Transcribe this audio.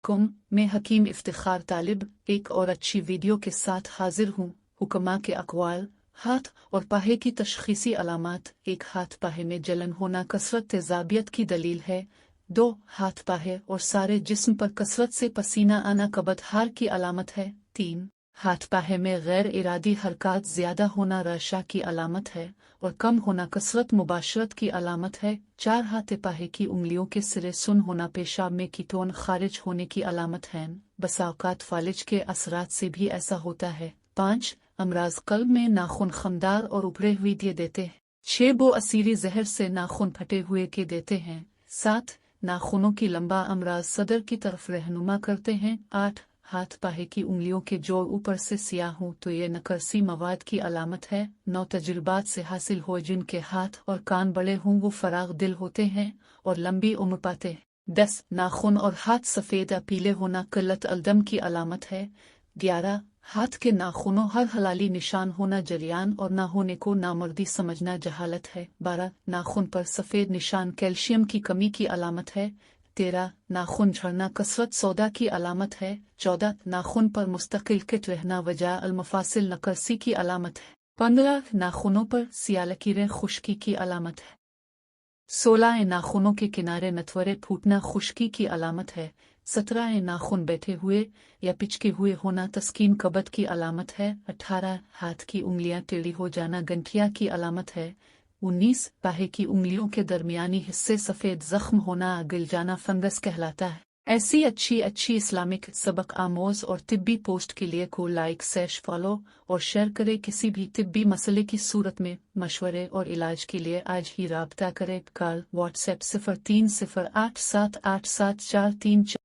मैं हकीम इफ्तिखार तालिब एक और अच्छी वीडियो के साथ हाजिर हूँ। हुक्मा के अक़वाल, हाथ और पाहे की तशख़ीसी अलामात। एक हाथ पाहे में जलन होना कसरत तेज़ाबियत की दलील है। 2 हाथ पाहे और सारे जिस्म पर कसरत से पसीना आना कबत हार की अलामत है। 3 हाथ पाहे में गैर इरादी हरकत ज़्यादा होना रशा की अलामत है और कम होना कसरत मुबाशरत की अलामत है। 4 हाथ पाहे की उंगलियों के सिरे सुन होना पेशाब में कीटोन खारिज होने की अलामत है। बसा औक़ात फालिज के असरात से भी ऐसा होता है। 5 अमराज कल्ब में नाखून खमदार और उभरे हुए दिए देते हैं। 6 बो असीरी जहर से नाखून फटे हुए के देते हैं। 7 नाखूनों की लंबा अमराज सदर की तरफ रहनुमा करते हैं। 8 हाथ पाहे की उंगलियों के जोड़ ऊपर से सियाह हों तो ये नकरसी मवाद की अलामत है। 9 तजुर्बात से हासिल हो जिनके हाथ और कान बड़े हों वो फराग दिल होते हैं और लंबी उम्र पाते हैं। 10 नाखून और हाथ सफ़ेद या पीले होना क़िल्लत अलदम की अलामत है। 11 हाथ के नाखूनों हर हलाली निशान होना जलियान और ना होने को नामर्दी समझना जहालत है। 12 नाखून पर सफ़ेद निशान कैल्शियम की कमी की अलामत है। 13 नाखून झड़ना कसरत सौदा की अलामत है। 14 नाखून पर मुस्तकिल किट रहना वजह अलमफासिल नकरसी की अलामत है। 15 नाखूनों पर सियाह लकीरें खुश्की की अलामत है। 16 नाखूनों के किनारे नथवरे फूटना खुश्की की अलामत है। 17 नाखून बैठे हुए या पिचके हुए होना तस्कीन कबत की अलामत है। 18 हाथ की उंगलियां टेढ़ी हो जाना गंठिया की अलामत है। 19 पाहे की उंगलियों के दरमियानी हिस्से सफ़ेद जख्म होना गिल जाना फंगस कहलाता है। ऐसी अच्छी इस्लामिक सबक आमोज और तिब्बी पोस्ट के लिए को लाइक शेयर फॉलो और शेयर करें। किसी भी तिब्बी मसले की सूरत में मशवरे और इलाज के लिए आज ही राब्ता करें। Call WhatsApp 0308787434।